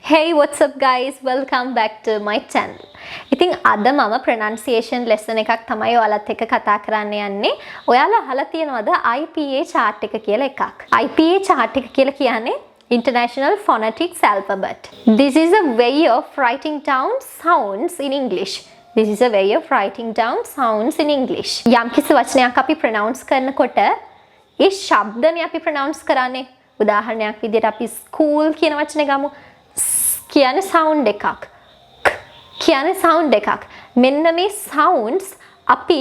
Hey, what's up guys? Welcome back to my channel. ඉතින් අද මම pronunciation lesson එකක් තමයි ඔයාලත් එක්ක කතා කරන්න යන්නේ. ඔයාලා අහලා තියෙනවද IPA chart එක කියලා එකක්? IPA chart එක කියලා කියන්නේ International Phonetics Alphabet. This is a way of writing down sounds in English. This is a way of writing down sounds in English. යම්කිසි වචනයක් අපි pronounce කරනකොට ඒ ශබ්දනේ අපි pronounce කරන්නේ. උදාහරණයක් විදිහට අපි school කියන වචනේ ගමු. කියන්නේ sound එකක්. කියන්නේ sound එකක්. මෙන්න මේ sounds අපි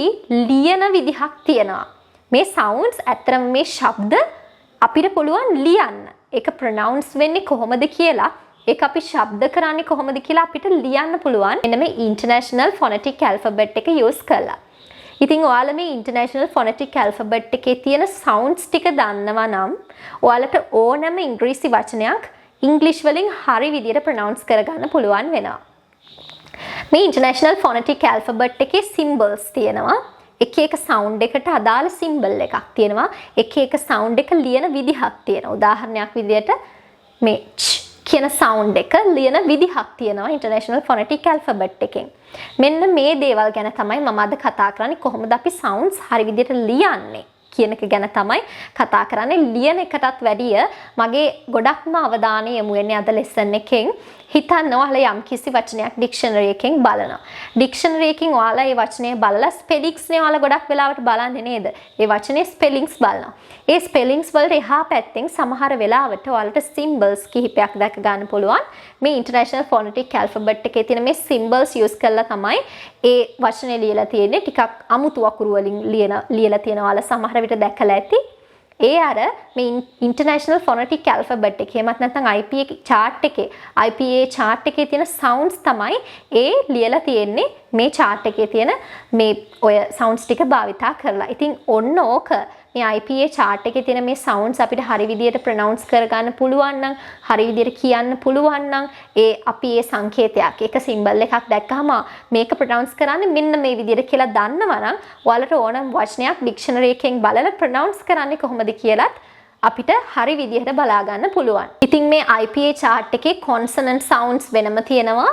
ලියන විදිහක් තියෙනවා. මේ sounds ඇත්තටම මේ ශබ්ද අපිට පුළුවන් ලියන්න. ඒක pronounce වෙන්නේ කොහොමද කියලා, ඒක අපි ශබ්ද කරන්නේ කොහොමද කියලා අපිට ලියන්න පුළුවන්. මෙන්න මේ International Phonetic Alphabet එක use කරලා. ඉතින් ඔයාලා මේ International Phonetic Alphabet එකේ තියෙන sounds ටික දන්නවා නම් ඔයාලට ඕනම ඉංග්‍රීසි වචනයක් ඉංග්ලිෂ් වලින් හරි විදියට ප්‍රොනවුන්ස් කරගන්න පුළුවන් වෙනවා. මේ International Phonetic Alphabet එකේ symbols තියෙනවා. එක එක sound එකට අදාළ symbol එකක් තියෙනවා. එක එක sound එක ලියන විදිහක් තියෙනවා. උදාහරණයක් විදියට මේ ච් කියන sound එක ලියන විදිහක් තියෙනවා International Phonetic Alphabet එකෙන්. මෙන්න මේ දේවල් ගැන තමයි මම අද කතා කරන්නේ. කොහොමද අපි sounds හරි විදියට ලියන්නේ කියන එක ගැන තමයි කතා කරන්නේ. ලියන එකටත් වැඩිය මගේ ගොඩක්ම අවධානය යොමු වෙන්නේ අද lesson එකෙන්. හිතන්න ඔයාලා යම් කිසි වචනයක් dictionary එකෙන් බලනවා. dictionary එකෙන් ඔයාලා ඒ වචනේ බලලා spellings නේ ඔයාලා ගොඩක් වෙලාවට බලන්නේ නේද? ඒ වචනේ spellings බලනවා. ඒ spellings වලට එහා පැත්තෙන් සමහර වෙලාවට ඔයාලට symbols කිහිපයක් දැක ගන්න පුළුවන්. මේ International Phonetic Alphabet එකේ තියෙන මේ symbols use කරලා තමයි ඒ වචනේ ලියලා තියෙන්නේ. ටිකක් අමුතු අකුරු වලින් ලියලා තියෙනවා. ඔයාලා සමහර විට දැකලා ඇති. ඒ අර මේ International Phonetic Alphabet එකේ එමත් නැත්නම් IPA chart එකේ තියෙන sounds තමයි ඒ ලියලා තියෙන්නේ මේ chart එකේ තියෙන මේ ඔය sounds ටික භාවිතා කරලා. ඉතින් ඔන්න ඕක මේ IPA chart එකේ තියෙන මේ sounds අපිට හරි විදියට pronounce කරගන්න පුළුවන් නම්, හරි විදියට කියන්න පුළුවන් නම් ඒ අපි ඒ සංකේතයක්, ඒක symbol එකක් දැක්කම මේක pronounce කරන්නේ මෙන්න මේ විදියට කියලා දන්නවා නම් ඔයාලට ඕනම වචනයක් dictionary එකෙන් බලලා pronounce කරන්නේ කොහොමද කියලාත් අපිට හරි විදිහට බලා ගන්න පුළුවන්. ඉතින් මේ IPA chart එකේ consonant sounds වෙනම තියෙනවා,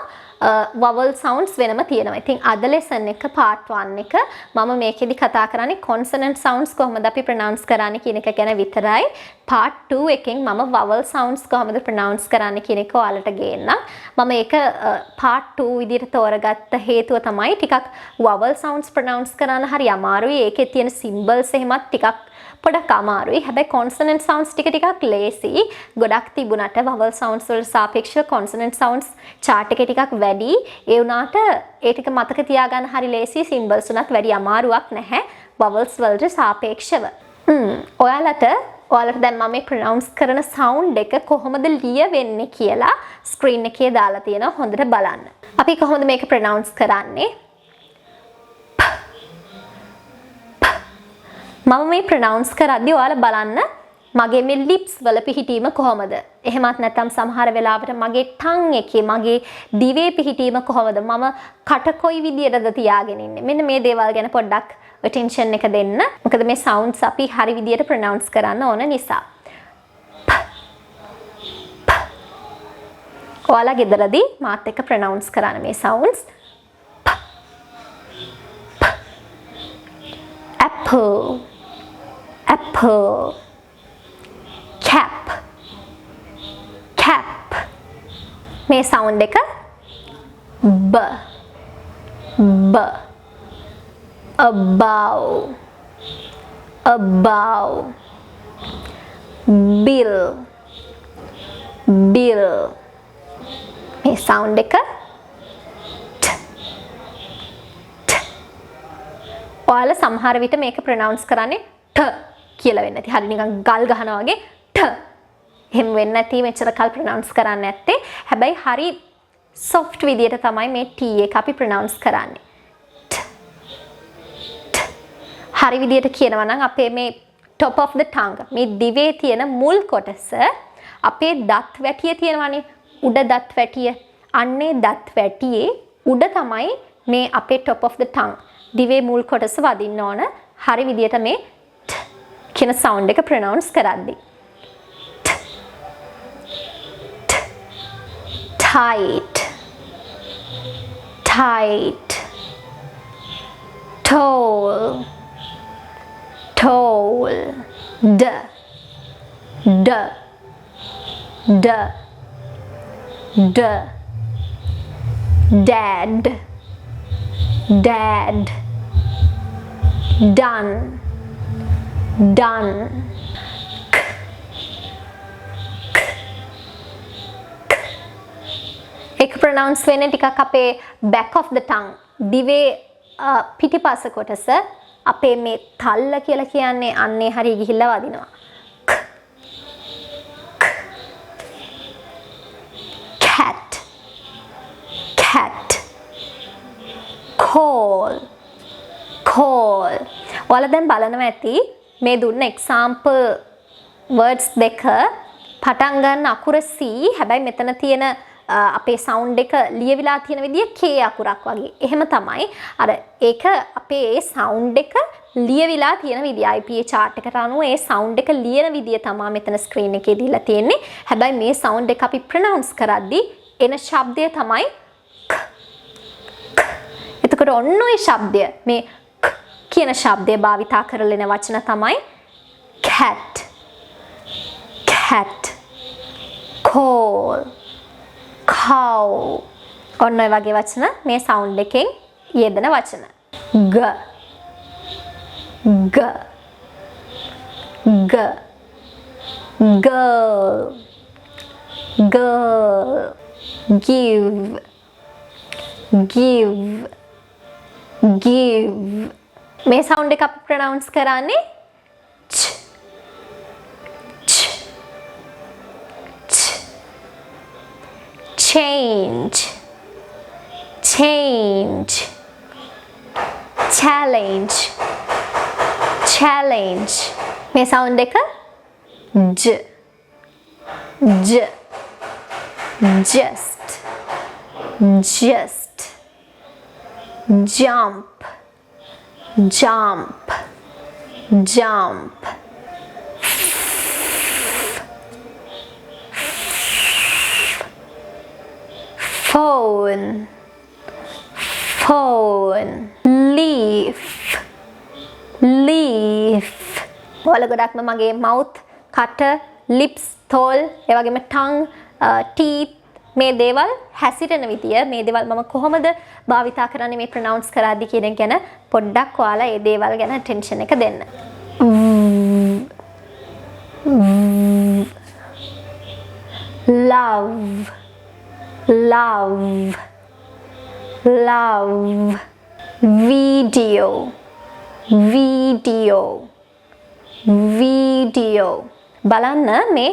vowel sounds වෙනම තියෙනවා. ඉතින් අද lesson එක part 1 එක මම මේකෙදි කතා කරන්නේ consonant sounds කොහොමද අපි pronounce කරන්නේ කියන එක ගැන විතරයි. part 2 එකෙන් මම vowel sounds කොහොමද pronounce කරන්නේ කියන එක ඔයාලට ගේන්නම්. මම ඒක part 2 විදිහට තෝරගත්ත හේතුව තමයි ටිකක් vowel sounds pronounce කරන්න හරි අමාරුයි. ඒකේ තියෙන symbols එහෙමත් ටිකක් පොඩක් අමාරුයි. හැබැයි consonant sounds ටිකක් ලේසි. ගොඩක් තිබුණාට vowel sounds වලට සාපේක්ෂව consonant sounds chart එකේ ටිකක් වැඩි. ඒ වුණාට ඒ ටික මතක තියාගන්න හරි ලේසි. symbols උනත් වැඩි අමාරුවක් නැහැ vowels වලට සාපේක්ෂව. ඔයාලට දැන් මම මේ pronounce කරන sound එක කොහොමද ලියවෙන්නේ කියලා screen එකේ දාලා තියෙනවා. හොඳට බලන්න. අපි කොහොමද මේක pronounce කරන්නේ? මම මේ pronounce කරද්දී ඔයාලා බලන්න මගේ මේ lips වල පිහිටීම කොහොමද? එහෙමත් නැත්නම් සමහර වෙලාවට මගේ tongue එකේ, මගේ දිවේ පිහිටීම කොහොමද? මම කට කොයි විදියටද තියාගෙන ඉන්නේ? මෙන්න මේ දේවල් ගැන පොඩ්ඩක් attention එක දෙන්න. මොකද මේ sounds අපි හරි විදියට pronounce කරන්න ඕන නිසා. ඔයාලා ගෙදරදී මාත් එක්ක pronounce කරන්න මේ sounds. Apple, apple, cap, cap. මේ sound එක b, b, above, above, bill, bill. මේ sound එක ඔයාලා සමහර විට මේක pronounce කරන්නේ ට කියලා වෙන්නේ නැති. හරි නිකන් ගල් ගහනවා වගේ ට. එහෙම වෙන්නේ නැති මෙච්චර කල් pronounce කරන්නේ නැත්තේ. හැබැයි හරි soft විදියට තමයි මේ t එක අපි pronounce කරන්නේ. හරි විදියට කියනවා නම් අපේ මේ top of the tongue, මේ දිවේ තියෙන මුල් කොටස, අපේ දත් වැටිය තියෙනවානේ, උඩ දත් වැටිය. අන්නේ දත් වැටියේ උඩ තමයි මේ අපේ top of the tongue, දිවේ මුල් කොටස වදින්න ඕන. හරි විදියට මේ කියන sound එක pronounce කරද්දී tight, tight, tall, tall, d, d, d, d, dad, dad, done, done, එක ප්‍රොනවුන්ස් වෙන්නේ ටිකක් අපේ back of the tongue දිවේ පිටිපස කොටස අපේ මේ තල්ල කියලා කියන්නේ අන්නේ හරිය ගිහිල්ලා වදිනවා. cat, cat, call, call. ඔයාලා දැන් බලනවා ඇති මේ දුන්න example words දෙක පටන් ගන්න අකුර C හැබැයි මෙතන තියෙන අපේ සවුන්ඩ් එක ලියවිලා තියෙන විදිය K අකුරක් වගේ. එහෙම තමයි. අර ඒක අපේ ඒ සවුන්ඩ් එක ලියවිලා තියෙන විදිය IPA chart එකට අනුව ඒ සවුන්ඩ් එක ලියන විදිය තමයි මෙතන ස්ක්‍රීන් එකේ දීලා තියෙන්නේ. හැබැයි මේ සවුන්ඩ් එක අපි ප්‍රොනවුන්ස් කරද්දී එන ශබ්දය තමයි ක. එතකොට ඔන්න ඔය ශබ්දය මේ කියන ශබ්දය භාවිතා කරලා එන වචන තමයි cat, cat, call, cow. ඔන්න ඔය වගේ වචන මේ සවුන්ඩ් එකෙන් යෙදෙන වචන. g, g, g, girl, girl, give, give, give. මේ සවුන්ඩ් එක අපි ප්‍රොනවුන්ස් කරන්නේ ch, ch, ch. Change, change, challenge, challenge. මේ සවුන්ඩ් එක j, j, just, just, jump, jump, jump. Phone, phone, leaf, leaf. ඔයාලා ගොඩක්ම මගේ mouth, cutter, lips, tall, ඒ වගේම tongue, teeth මේ දේවල් හැසිරෙන විදිය මේ දේවල් මම කොහොමද භාවිතා කරන්නේ මේ ප්‍රොනවුන්ස් කරද්දී කියන එක ගැන පොඩ්ඩක් ඔයාලා ඒ දේවල් ගැන attention එක දෙන්න. love, love, love, video, video, video. බලන්න මේ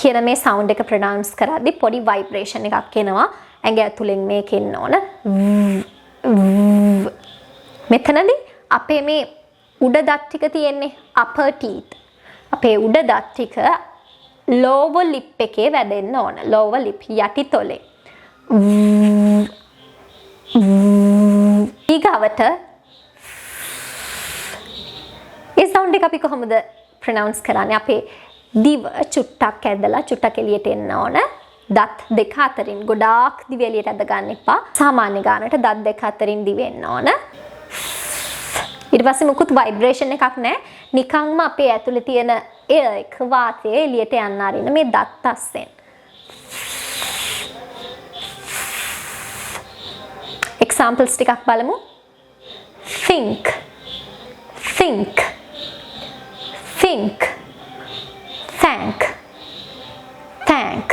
කියන මේ සවුන්ඩ් එක ප්‍රොනවුන්ස් කරද්දී පොඩි ভাইබ්‍රේෂන් එකක් එනවා ඇඟ ඇතුලෙන් මේක එන්න ඕන. මෙතනදී අපේ මේ උඩ දත් ටික තියෙන්නේ upper teeth. අපේ උඩ දත් ටික lower lip එකේ වැඩෙන්න ඕන. lower lip යටි තොලේ. ඊගවට ඒ සවුන්ඩ් එක අපි කොහොමද ප්‍රොනවුන්ස් කරන්නේ? අපේ දිව චුට්ටක් ඇදලා චුට්ටක් එළියට එන්න ඕන. දත් දෙක අතරින් ගොඩාක් දිව එළියට ඇද ගන්න එපා. සාමාන්‍ය ගානට දත් දෙක අතරින් දිව එන්න ඕන. ඊට පස්සේ මුකුත් ভাইබ්‍රේෂන් එකක් නැහැ. නිකන්ම අපේ ඇතුලේ තියෙන ඒක වාතය එළියට යන්න ආරින්න මේ දත් අස්සෙන්. examples ටිකක් බලමු. think, think, think, thank, thank,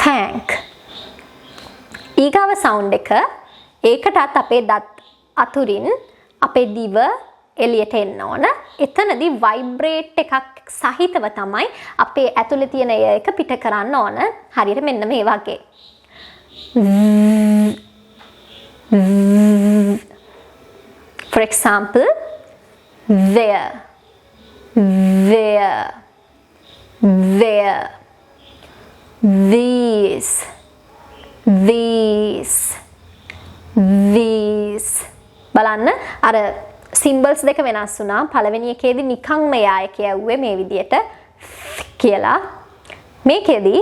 thank. ඊගාව සවුන්ඩ් එක ඒකටත් අපේ දත් අතුරින් අපේ දිව එළියට එන්න ඕන. එතනදී ভাইබ්‍රේට් එකක් සහිතව තමයි අපේ ඇතුලේ තියෙන එක පිට කරන්න ඕන. හරියට මෙන්න මේ වගේ. For example, there, there, there, these, these, these. බලන්න අර සිම්බල්ස් දෙක වෙනස් වුණා. පළවෙනි එකේදී නිකන්ම යා එක යවුවේ මේ විදියට කියලා. මේකේදී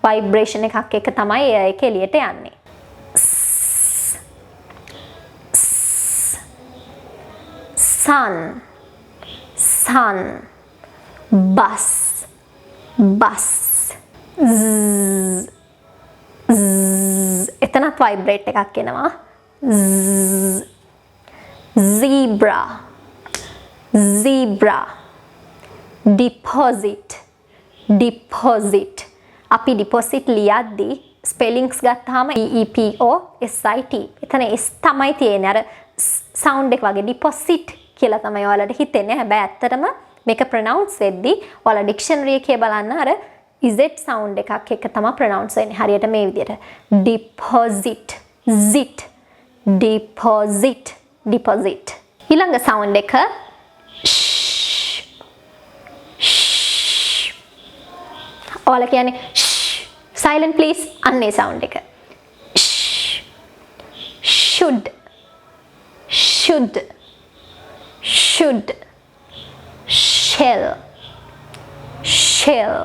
vibration එකක් එක තමයි ඒක එළියට යන්නේ. Sun, sun, bus, bus, zzz, zzz. එතනත් vibrate එකක් එනවා. Zzz. Zebra, zebra, deposit, deposit. අපි deposit ලියද්දී spellings ගත්තාම EPOSIT. එතන S තමයි තියෙන්නේ. අර sound එක වගේ deposit කියලා තමයි ඔයාලට හිතෙන්නේ. හැබැයි ඇත්තටම මේක pronounce වෙද්දී ඔයාලා dictionary එකේ බලන්න අර Z sound එකක් එක තමයි pronounce වෙන්නේ. හරියට මේ විදිහට. Deposit, zit, deposit, deposit. ඊළඟ sound එක sh. sh. ඔයාලා කියන්නේ sh. Silent please. අන්නේ sound එක. sh. Should, should, should, shell, shell,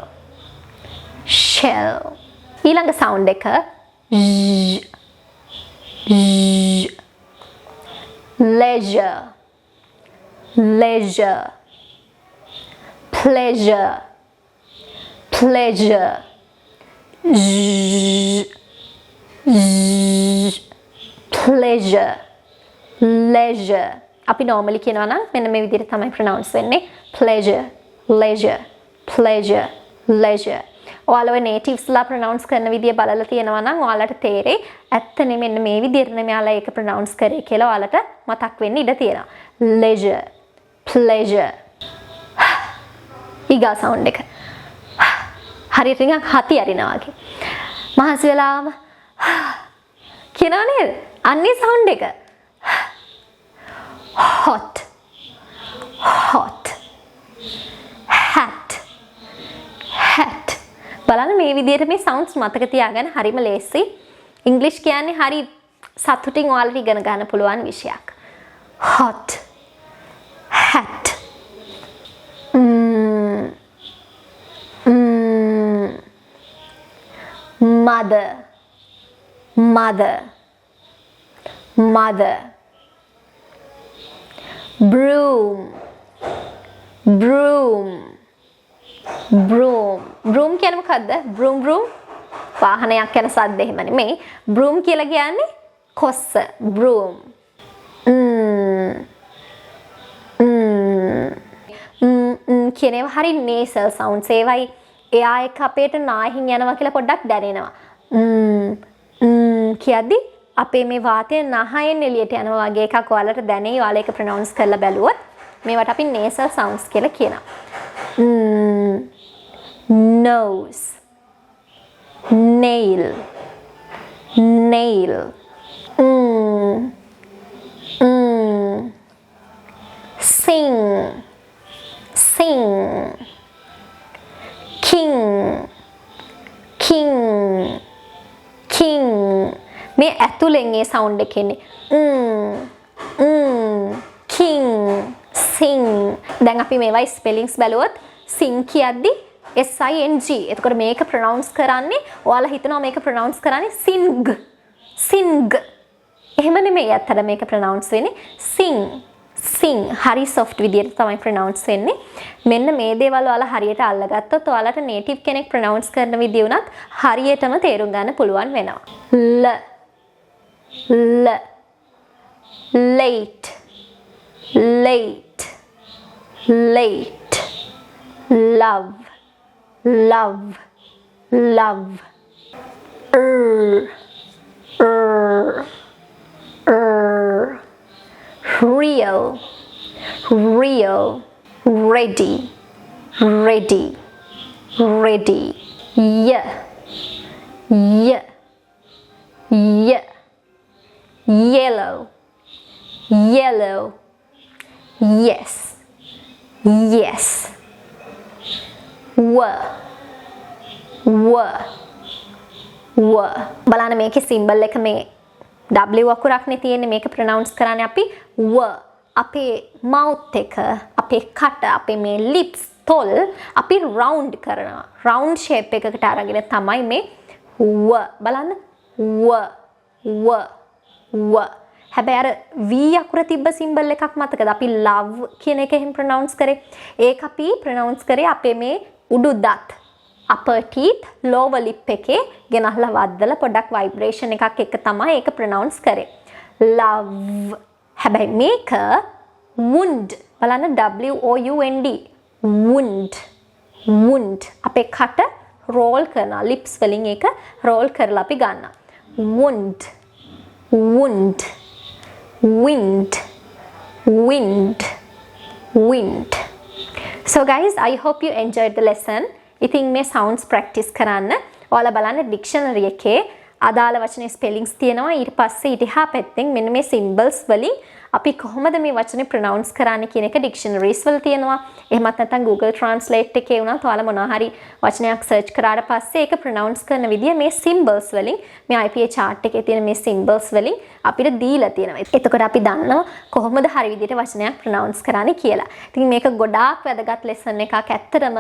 shell. ඊළඟ sound එක z, z. Leisure, leisure, pleasure, pleasure, z, z. Pleasure, leisure. අපි normally කියනවා නම් මෙන්න මේ විදිහට තමයි pronounce වෙන්නේ. Pleasure, leisure, pleasure, leisure. ඔයාලා ඔය natives ලා pronounce කරන විදිය බලලා තියෙනවා නම් ඔයාලට තේරෙයි ඇත්තනේ මෙන්න මේ විදිහට මෙයාලා ඒක pronounce කරේ කියලා ඔයාලට මතක් වෙන්න ඉඩ තියෙනවා. Leisure, pleasure. ඊගා sound එක. හරියට නිකන් හති අරිනවා වගේ. මහසි වෙලාම කියනවා නේද? අන්නේ sound එක. Hot, hot, hat, hat. බලන්න මේ විදිහට මේ sounds මතක තියාගන්න හරිම ලේසි. English කියන්නේ හරි සතුටින් ඔයාලට ඉගෙන ගන්න පුළුවන් විෂයක්. Hot, hat, mother, mother, mother. Broom, broom, broom. Broom කියන්නේ මොකද්ද? Broom, broom. වාහනයක් යන සද්ද එහෙම නෙමෙයි. Broom කියලා කියන්නේ කොස්ස. Broom. කියනවා හරි nasal sounds. ඒවයි එයා එක අපේට නාහින් යනවා කියලා පොඩ්ඩක් දැනෙනවා. කියද්දි අපේ මේ වාතය නහයෙන් එළියට යනවා වගේ එකක් ඔයාලට දැනෙයි. ඔයාලා ඒක pronounce කරලා බැලුවොත් මේවට අපි nasal sounds කියලා කියනවා. Nose, nail, nail. Sing, sing. King, king, king. මේ ඇතුලෙන් ඒ sound එක එන්නේ. King, sing. දැන් අපි මේවයි spellings බැලුවොත් sing කියද්දි SING. එතකොට මේක pronounce කරන්නේ ඔයාලා හිතනවා මේක pronounce කරන්නේ sing. Sing. එහෙම නෙමෙයි අතට මේක pronounce වෙන්නේ sing. Sing. හරි soft විදියට තමයි pronounce වෙන්නේ. මෙන්න මේ දේවල් ඔයාලා හරියට අල්ලගත්තොත් ඔයාලට native කෙනෙක් pronounce කරන විදිය උනත් හරියටම තේරුම් ගන්න පුළුවන් වෙනවා. L, late, late, late. Love, love, love. Real, real. Ready, ready, ready. Yeah, yeah, yeah. Yellow, yellow. Yes, yes. බලන්න මේකේ සිම්බල් එක මේ W අකුරක්නේ තියෙන්නේ. මේක ප්‍රොනවුන්ස් කරන්නේ අපි අපේ mouth එක, අපේ කට, අපේ මේ lips තොල් අපි round කරනවා. round shape එකකට අරගෙන තමයි මේ ව බලන්න ව හැබැයි අර V අකුර තිබ්බ සිම්බල් එකක් මතකද? අපි love කියන එක එහෙම pronounce කරේ. ඒක අපි pronounce කරේ අපේ මේ උඩු දත් upper teeth lower lip එකේ ගෙනහලා වද්දලා පොඩක් vibration එකක් එක තමයි ඒක pronounce කරේ. love. හැබැයි මේක wound බලන්න WOUND wound අපේ කට roll කරනවා lips වලින් ඒක roll කරලා අපි ගන්නවා. wound wind. So guys, I hope you enjoyed the lesson. ඉතින් මේ sounds practice කරන්න. ඔයාලා බලන්න dictionary එකේ අදාළ වචනේ spellings තියෙනවා. ඊට පස්සේ ඉතිහා පැත්තෙන් මෙන්න මේ symbols වලින් අපි කොහොමද මේ වචනේ pronounce කරන්නේ කියන එක dictionaries වල තියෙනවා. එහෙමත් නැත්නම් Google Translate එකේ වුණත් ඔයාලා මොනවා හරි වචනයක් search කරාට පස්සේ ඒක pronounce කරන විදිය මේ symbols වලින් මේ IPA chart එකේ තියෙන මේ symbols වලින් අපිට දීලා තියෙනවා. එතකොට අපි දන්නවා කොහොමද හරි විදියට වචනයක් pronounce කරන්නේ කියලා. ඉතින් මේක ගොඩාක් වැදගත් lesson එකක්. ඇත්තටම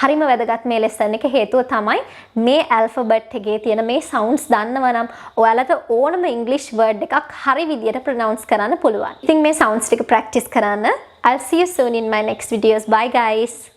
හරිම වැදගත් මේ lesson එක හේතුව තමයි මේ alphabet එකේ තියෙන මේ sounds දන්නවා නම් ඔයාලට ඕනම English word එකක් හරි විදියට pronounce කරන්න පුළුවන්. ඉතින් මේ sounds ටික practice කරන්න. I'll see you soon in my next videos. Bye guys.